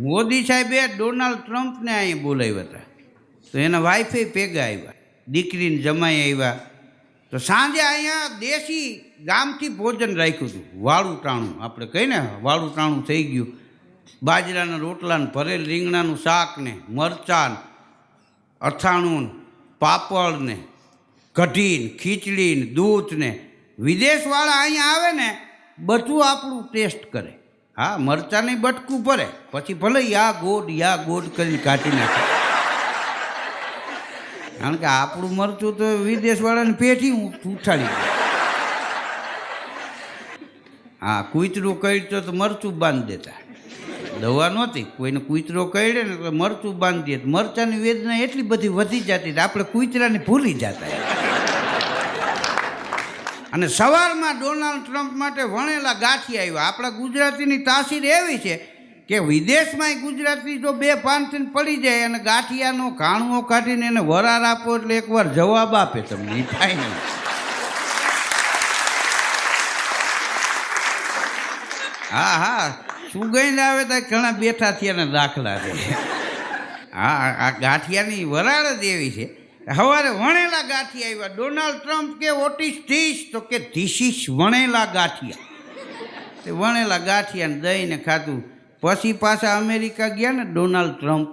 મોદી સાહેબે ડોનાલ્ડ ટ્રમ્પને અહીં બોલાવ્યા હતા, તો એના વાઈફે ભેગા આવ્યા, દીકરીને જમાઈ આવ્યા. તો સાંજે અહીંયા દેશી ગામથી ભોજન રાખ્યું હતું, વાળું ટાણું, આપણે કહીએ ને વાળું ટાણું થઈ ગયું. બાજરાના રોટલા ને ભરેલ રીંગણાનું શાક ને મરચાં, અથાણું, પાપડ ને કઢી ને ખીચડી ને દૂધ ને. વિદેશવાળા અહીંયા આવે ને બધું આપણું ટેસ્ટ કરે. હા, મરચાંની બટકું ભરે, પછી ભલે યા ગોડ કરીને કાઢી નાખે. કારણ કે આપણું મરચું તો વિદેશવાળાને પેઠી ઉઠાડી દે. હા, કૂતરું કઈડતો તો મરચું બાંધી દેતા, દવા નહોતી. કોઈને કૂતરો કઈડે ને તો મરચું બાંધી દે. મરચાંની વેદના એટલી બધી વધી જતી આપણે કૂતરાને ભૂલી જતા. અને સવારમાં ડોનાલ્ડ ટ્રમ્પ માટે વણેલા ગાંઠિયા આવ્યા. આપણા ગુજરાતીની તાસીર એવી છે કે વિદેશમાંય ગુજરાતી જો બે પાનથી પડી જાય અને ગાંઠિયાનો ઘાણવો કાઢીને એને વરાર આપો એટલે એકવાર જવાબ આપે તમને. એ થાય નહીં. હા, સુગંધ આવે તો ઘણા બેઠા થયાના દાખલા છે. હા, આ ગાંઠિયાની વરાળ જ એવી છે. સવારે વણેલા ગાંઠિયા આવ્યા. ડોનાલ્ડ ટ્રમ્પ કે વોટ ઇઝ ધીસ? તો કે ધીસ ઇઝ વણેલા ગાંઠિયા. તે વણેલા ગાંઠિયાને દઈને ખાધું. પછી પાછા અમેરિકા ગયા ને ડોનાલ્ડ ટ્રમ્પ,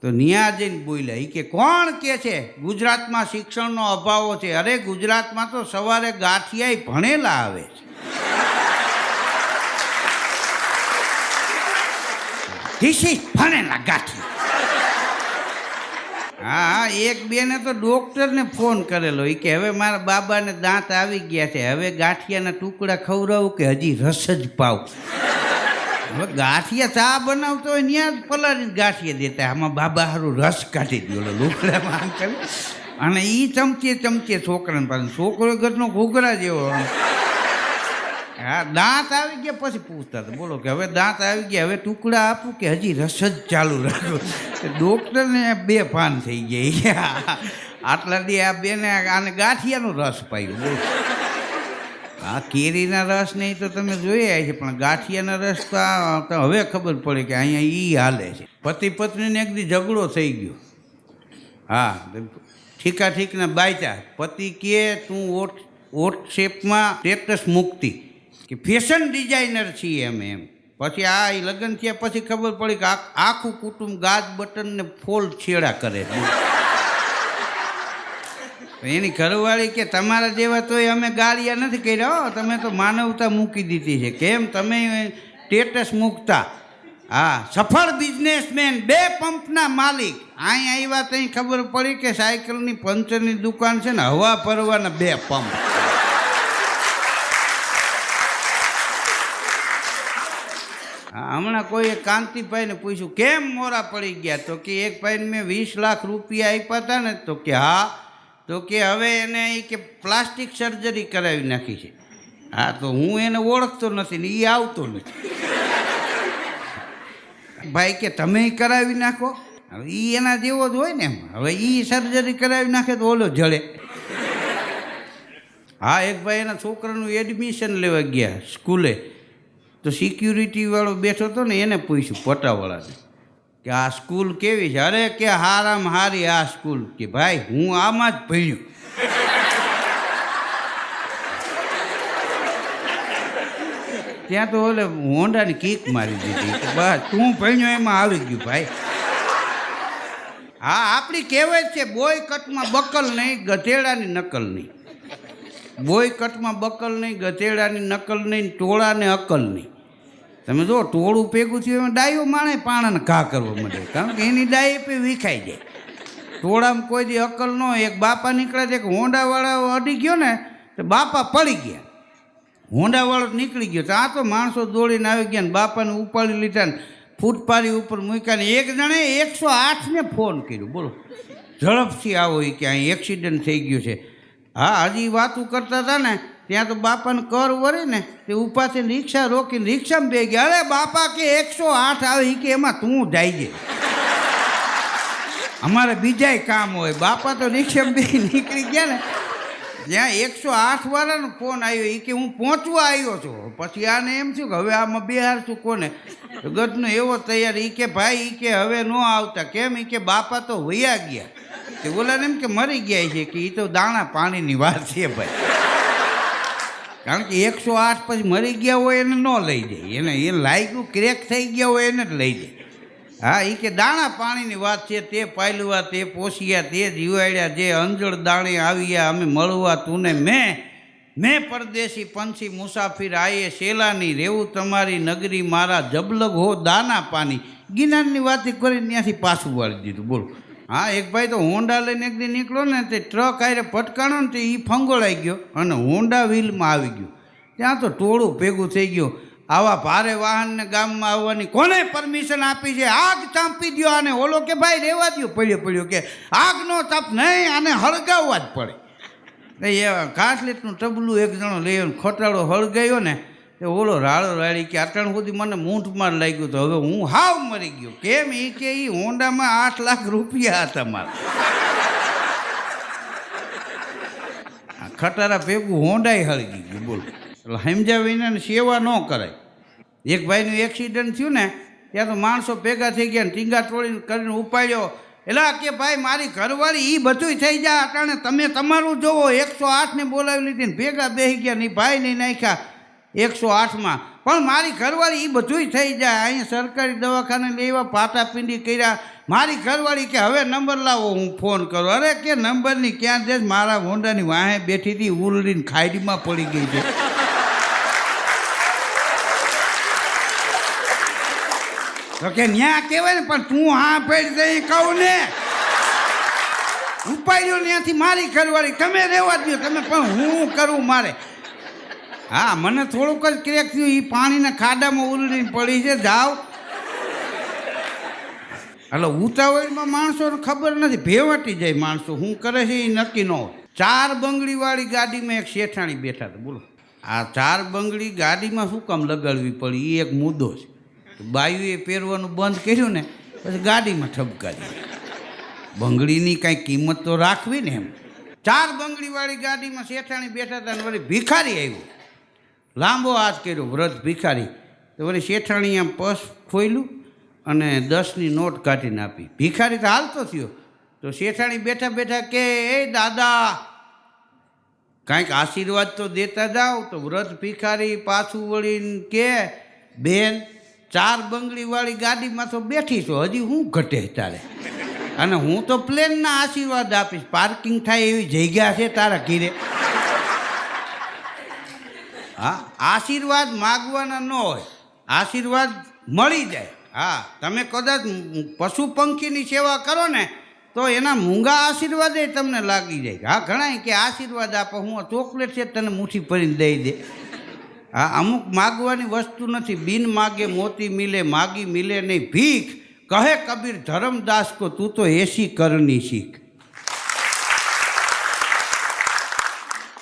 તો ન્યા જઈને બોલ્યા. એ કે કોણ કે છે ગુજરાતમાં શિક્ષણનો અભાવ છે? અરે ગુજરાતમાં તો સવારે ગાંઠિયા ભણેલા આવે છે. ધીસ ઇઝ ભણેલા ગાંઠિયા. હા, એક બેને તો ડૉક્ટરને ફોન કરેલો. એ કે હવે મારા બાબાને દાંત આવી ગયા છે, હવે ગાંઠિયાના ટુકડા ખવડાવું કે હજી રસ જ પાવ? હવે ગાંઠિયા ચા બનાવતો હોય ત્યાં જ પલાળીને ગાંઠિયા દેતા. આમાં બાબા સારું રસ કાઢી દો લુકડામાં આમ કરી. અને એ ચમચે છોકરાને પાસે, છોકરો ઘરનો ઘૂઘરા જેવો. હા, દાંત આવી ગયા પછી પૂછતા હતા, બોલો કે હવે દાંત આવી ગયા, હવે ટુકડા આપું કે હજી રસ જ ચાલુ રાખો? ડૉક્ટરને બે પાન થઈ ગયા. આટલા દી આ બેને આને ગાંઠિયાનો રસ પાયો. હા, કેરીના રસ નહીં તો તમે જોયા છે, પણ ગાંઠિયાના રસ તો હવે ખબર પડે કે અહીંયા એ હાલે છે. પતિ પત્નીને એક દી ઝઘડો થઈ ગયો. હા, ઠીકના બાયચા. પતિ કહે તું વોટ્સએપમાં સ્ટેટસ મૂકતી કે ફેશન ડિઝાઇનર છીએ અમે એમ. પછી આ લગ્ન થયા પછી ખબર પડી કે આખું કુટુંબ ગાજ બટનને ફોલ છેડા કરે છે. એની ઘરવાળી કે તમારા જેવા તોય અમે ગાળિયા નથી કર્યા, તમે તો માનવતા મૂકી દીધી છે. કેમ તમે સ્ટેટસ મૂકતા? હા, સફળ બિઝનેસમેન, 2 પંપના માલિક. અહીં આવ્યા ત્યાં ખબર પડી કે સાયકલની પંચરની દુકાન છે ને હવા ભરવાના 2 પંપ. હમણાં કોઈએ કાંતિભાઈને પૂછ્યું કેમ મોરા પડી ગયા? તો કે એક ભાઈને મેં 20 લાખ રૂપિયા આપ્યા હતા ને. તો કે હા. તો કે હવે એને એ કે પ્લાસ્ટિક સર્જરી કરાવી નાખી છે. હા, તો હું એને ઓળખતો નથી ને એ આવતો નથી. ભાઈ કે તમે કરાવી નાખો. હવે એ એના જેવો જ હોય ને એમ. હવે એ સર્જરી કરાવી નાખે તો ઓલો જડે. હા, એક ભાઈ એના છોકરાનું એડમિશન લેવા ગયા સ્કૂલે, તો સિક્યુરિટીવાળો બેઠો હતો ને એને પૂછ્યું પટાવાળાને કે આ સ્કૂલ કેવી છે? અરે કે હારામાં હારી આ સ્કૂલ. કે ભાઈ હું આમાં જ ભણ્યો. ત્યાં તો ઓલે હોન્ડાની કીક મારી દીધી કે બસ તું ભણ્યો એમાં આવી ગયું ભાઈ. હા, આપણી કહેવત છે બોયકટમાં બકલ નહીં, ગધેડાની નકલ નહીં. બોયકટમાં બકલ નહીં, ગધેડાની નકલ નહીં, ટોળાને અકલ નહીં. તમે જો ટોળું ભેગું થયું એમાં ડાયો માણે પાણાને ઘા કરવા માંડે, કારણ કે એની ડાય પે વિખાઈ જાય. ટોળામાં કોઈ દી અકલ ન હોય. એક બાપા નીકળ્યા છે, એક હોન્ડાવાળા અડી ગયો ને તો બાપા પડી ગયા. હોન્ડાવાળો નીકળી ગયો તો આ તો માણસો દોડીને આવી ગયા ને બાપાને ઉપાડી લીધા ને ફૂટપારી ઉપર મૂક્યા ને એક જણે 108ને ફોન કર્યો. બોલો, ઝડપથી આવો એ કે અહીં એક્સિડન્ટ થઈ ગયું છે. હા, હજી વાતું કરતા હતા ને ત્યાં તો બાપાને કર વળી ને તે ઉપાથી રિક્ષા રોકીને રિક્ષામાં બે ગયા. અરે બાપા કે 108 આવે કે એમાં તું જાય છે, અમારે બીજાય કામ હોય. બાપા તો રિક્ષામાં બે નીકળી ગયા ને જ્યાં 108 વાળાનો ફોન આવ્યો એ કે હું પહોંચવા આવ્યો છું. પછી આને એમ થયું કે હવે આમાં બેહારશું કોને? ગઢનો એવો તૈયાર એ કે ભાઈ એ કે હવે ન આવતા. કેમ? એ કે બાપા તો વયા ગયા. કે ઓલાને એમ કે મરી ગયા છે કે એ તો દાણા પાણીની વાત છે ભાઈ. કારણ કે 108 પછી મરી ગયા હોય એને ન લઈ જાય, એને લાગ્યું ક્રેક થઈ ગયા હોય એને જ લઈ જાય. હા એ કે દાણા પાણીની વાત છે. તે પાયલુવા તે પોષિયા તે જીવાડ્યા જે અંજળ દાણે આવ્યા અમે મળવા તુને મેં પરદેશી પંછી મુસાફિર આયે શેલાની રેવું તમારી નગરી મારા જબલગ હો દાના પાણી. ગિનારની વાત કરીને ત્યાંથી પાછું વાળી દીધું. બોલો. હા એક ભાઈ તો હોન્ડા લઈને એક દી નીકળ્યો ને તે ટ્રક આરે પટકાણો ને તે એ ફંગોળાઈ ગયો અને હોન્ડા વ્હીલમાં આવી ગયો. ત્યાં તો ટોળું ભેગું થઈ ગયું. આવા ભારે વાહનને ગામમાં આવવાની કોને પરમિશન આપી છે? આગ ચાંપી દો આને. ઓલો કે ભાઈ રહેવા દો, પડ્યો કે આગનો તાપ નહીં, આને હળગાવવા જ પડે. એ કાટલેટનું ટબલું એક જણો લઈ ખોટાડો હળગાયો ને એ ઓલો રાળો રાળી કે અટાણ સુધી મને મૂંઢમાં લાગ્યું તો હવે હું હાવ મરી ગયો. કેમ? એ કે એ હોન્ડામાં 8 લાખ રૂપિયા હતા મારા. ખટારા ભેગું હોન્ડાય હળગી ગયું. બોલો. એટલે સમજ્યા વિના સેવા ન કરાય. એક ભાઈનું એક્સિડન્ટ થયું ને ત્યાં તો માણસો ભેગા થઈ ગયા ને ટીંગા તોડીને કરીને ઉપાડ્યો. એટલે કે ભાઈ મારી ઘરવાળી એ બધું થઈ જાય અટાણે તમે તમારું જોવો. 108ને બોલાવી લીધી ને ભેગા બેસી ગયા ને ભાઈ નહીં નાખ્યા 108માં. પણ મારી ઘરવાળી એ બધું થઈ જાય. અહીંયા સરકારી દવાખાને લેવા પાટાપિંડી કર્યા. મારી ઘરવાળી કે હવે નંબર લાવો હું ફોન કરું. અરે કે નંબરની ક્યાં છે? મારા હોન્ડાની વાહે બેઠી હતી ઉલડીને ખાડીમાં પડી ગઈ છે. તો કે ન્યા કહેવાય ને પણ તું હા પડી જઈ કહું ને ઉપાડ્યો ત્યાંથી મારી ઘરવાળી. તમે રહેવા દો તમે, પણ હું કરું મારે. હા મને થોડુંક જ ક્રેક થયું. એ પાણીના ખાડામાં ઉલડીને પડી છે. જાઓ. એટલે ઉતાવળમાં માણસોને ખબર નથી, ભેવટી જાય માણસો. શું કરે છે એ નક્કી ન હોય. 4 બંગડીવાળી ગાડીમાં એક શેઠાણી બેઠા હતા. બોલો. આ 4 બંગડી ગાડીમાં શું કામ લગાડવી પડી એ એક મુદ્દો છે. બાયુએ પહેરવાનું બંધ કર્યું ને પછી ગાડીમાં ઠપકારી. બંગડીની કાંઈ કિંમત તો રાખવી ને એમ. 4 બંગડીવાળી ગાડીમાં શેઠાણી બેઠા હતા ને વળી ભિખારી આવ્યો. લાંબો હાથ કર્યો વ્રત ભિખારી. તો વળી શેઠાણી આમ પર્સ ખોલ્યું અને 10ની નોટ કાઢીને આપી. ભિખારી તો હાલતો થયો. તો શેઠાણી બેઠા બેઠા કે એ દાદા કાંઈક આશીર્વાદ તો દેતા જાઓ. તો વ્રત ભિખારી પાછું વળીને કે બેન 4 બંગડીવાળી ગાડીમાં તો બેઠી છો, હજી હું ઘટે તારે? અને હું તો પ્લેનના આશીર્વાદ આપીશ. પાર્કિંગ થાય એવી જગ્યા છે તારા ઘીરે? હા આશીર્વાદ માગવાના ન હોય, આશીર્વાદ મળી જાય. હા તમે કદાચ પશુ પંખીની સેવા કરો ને તો એના મૂંગા આશીર્વાદ તમને લાગી જાય. હા ઘણા કે આશીર્વાદ આપો, હું ચોકલેટ છે તને મુઠ્ઠી ભરીને દઈ દે. હા અમુક માગવાની વસ્તુ નથી. બિન માગે મોતી મિલે, માગી મિલે નહીં ભીખ. કહે કબીર ધર્મદાસ કો તું તો એસી કરની શીખ.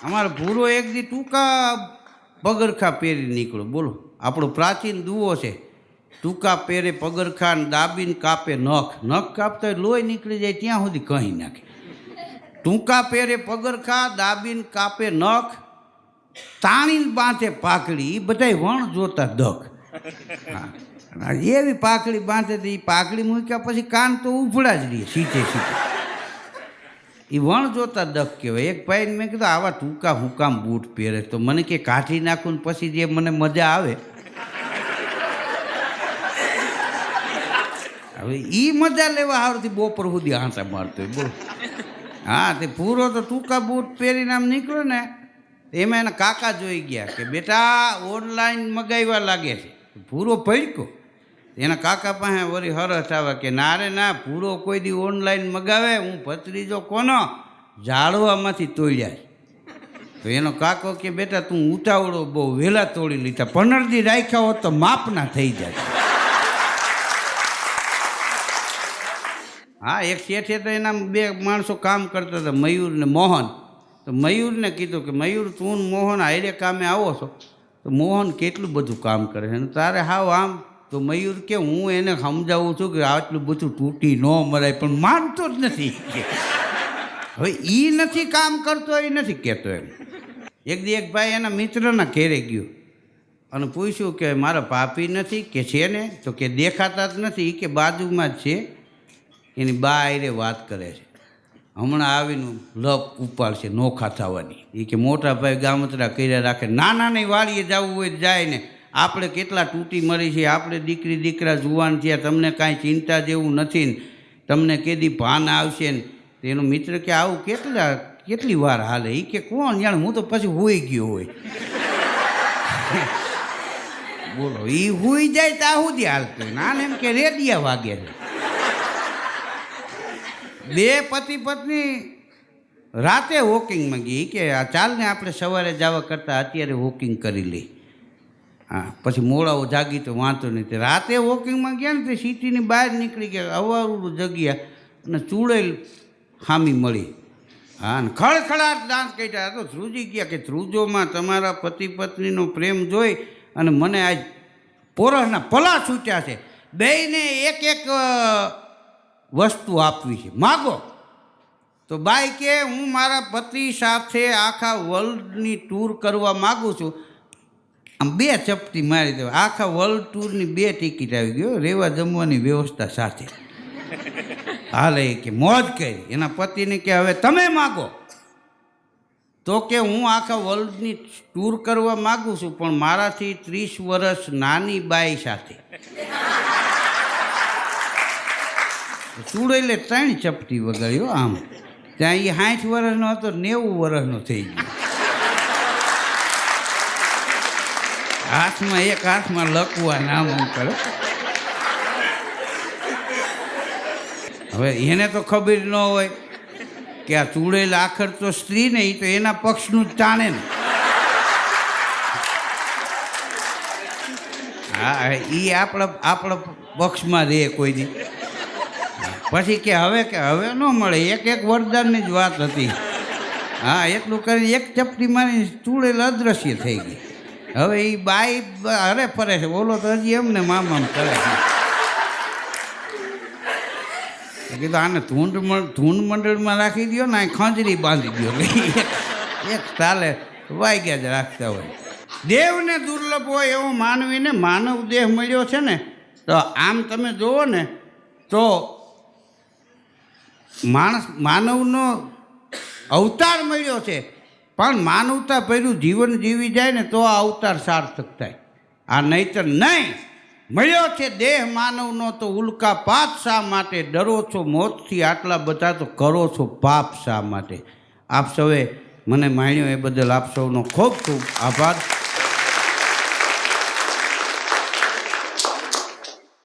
અમારો ભૂરો એક દી ટૂંકા પગરખા પહેરી નીકળો. બોલો. આપણો પ્રાચીન દુઓ છે. ટૂંકા પહેરે પગરખા દાબીને કાપે નખ. નખ કાપતા લોહી નીકળી જાય ત્યાં સુધી કહી નાખે. ટૂંકા પહેરે પગરખા દાબીને કાપે નખ, તાણીને બાંધે પાઘડી. એ બધા વણ જોતા દખ. હા એવી પાઘડી બાંધે તો એ પાઘડી મૂક્યા પછી કાન તો ઉભળા જ રહીએ સીધે સીધે. એ વણ જોતા દખ કહેવાય. એક ભાઈને મેં કીધું આવા ટૂંકા હું કામ બૂટ પહેરે? તો મને કે કાઢી નાખું ને પછી જે મને મજા આવે. હવે એ મજા લેવા આવતી બપોર સુધી હાંસા મારતો હોય. બોલો. હા તે પૂરો તો ટૂંકા બૂટ પહેરીને આમ નીકળ્યો ને એમાં એના કાકા જોઈ ગયા કે બેટા ઓનલાઈન મગાવ્યા લાગે છે. પૂરો ભડકો. એના કાકા પાસે વળી હરસ આવે કે ના રે ના, પૂરો કોઈ દી ઓનલાઈન મગાવે? હું ભત્રીજો કોનો ઝાડવામાંથી તોડ્યા છે. તો એનો કાકો કે બેટા તું ઉતાવળો બહુ, વહેલા તોડી લીધા. 15 દી રાખ્યા હોત તો માપના થઈ જાય. હા એક શેઠે તો એના 2 માણસો કામ કરતા હતા, મયુર ને મોહન. તો મયુરને કીધું કે મયુર તું મોહન હારે કામે આવો છો તો મોહન કેટલું બધું કામ કરે છે અને તારે હાવ આમ. તો મયુર કે હું એને સમજાવું છું કે આટલું બધું તૂટી ન મરાય, પણ માનતો જ નથી. હવે એ નથી કામ કરતો, એ નથી કહેતો એમ. એક દી એક ભાઈ એના મિત્રના ઘેરે ગયો અને પૂછ્યું કે મારા પાપી નથી કે છે ને, તો કે દેખાતા જ નથી, કે બાજુમાં જ છે. એની બા આરે વાત કરે છે, હમણાં આવીને લપ ઉપાડશે નોખા થવાની. એ કે મોટા ભાઈ ગામતરા કર્યા રાખે, નાનાની વાડીએ જવું હોય જાય ને, આપણે કેટલા તૂટી મરી છે, આપણે દીકરી દીકરા જુવાન થયા, તમને કાંઈ ચિંતા જેવું નથી ને, તમને કેદી ભાન આવશે ને. એનો મિત્ર કે આવું કેટલી વાર હાલે? એ કે કોણ જાણે, હું તો પછી હોઈ ગયો હોય. બોલો, એ હોઈ જાય તો આ સુધી હાલતું, નાને એમ કે રેડિયા વાગે છે. બે પતિ પત્ની રાતે વોકિંગમાં ગઈ, કે આ ચાલ ને આપણે સવારે જવા કરતાં અત્યારે વોકિંગ કરી લઈ. હા, પછી મોડાઓ જાગી તો વાંધો નહીં. રાતે વોકિંગમાં ગયા ને તે સિટીની બહાર નીકળી ગયા, અવારું જગ્યા અને ચૂડેલ હામી મળી. હા, ને ખળખળાટ દાંત કાઢ્યા. તો ધ્રુજી ગયા કે ધ્રુજોમાં તમારા પતિ પત્નીનો પ્રેમ જોઈ અને મને આજ પોરસના પલા છૂટ્યા છે. બેયને એક એક વસ્તુ આપવી છે, માગો. તો બાઈ કે હું મારા પતિ સાથે આખા વર્લ્ડની ટૂર કરવા માગું છું. આમ 2 ચપટી મારી દો, આખા વર્લ્ડ ટૂરની 2 ટિકિટ આવી ગયો, રહેવા જમવાની વ્યવસ્થા સાથે. હાલે કે મોજ કરી. એના પતિને કે હવે તમે માગો. તો કે હું આખા વર્લ્ડની ટૂર કરવા માગું છું, પણ મારાથી 30 વર્ષ નાની બાઈ સાથે. ચૂડેલે 3 ચપટી વગાડ્યો. આમ ત્યાં એ 60 વર્ષનો હતો, 90 વર્ષનો થઈ ગયો. હાથમાં એક હાથમાં લખવા નામ કરે. હવે એને તો ખબર ન હોય કે આ ચૂડેલ આખર તો સ્ત્રી ને, એ તો એના પક્ષનું જ તાણે ને. હા, એ આપણા પક્ષમાં રહે કોઈ દી. પછી કે હવે ન મળે, એક વરદાનની જ વાત હતી. હા, એટલું કરીને એક ચપટી મારી ચૂડેલ અદ્રશ્ય થઈ ગઈ. હવે એ બાઈ હરે ફરે છે, બોલો તો હજી એમને મામ કરે છે. કીધું આને ધૂંડ મંડળમાં રાખી દો ને, આ ખંજરી બાંધી દો. એક ચાલે વાગ્યા જ રાખતા હોય. દેવને દુર્લભ હોય એવો માનવીને માનવ દેહ મળ્યો છે ને, તો આમ તમે જુઓ ને તો માનવનો અવતાર મળ્યો છે, પણ માનવતા ભર્યું જીવન જીવી જાય ને તો આ અવતાર સાર્થક થાય. આ નહીતર નહીં. મળ્યો છે દેહ માનવનો તો ઉલ્કા પાત શા માટે? ડરો છો મોતથી આટલા બધા તો કરો છો પાપ શા માટે? આપ સૌએ મને માણ્યો એ બદલ આપ સૌનો ખૂબ ખૂબ આભાર.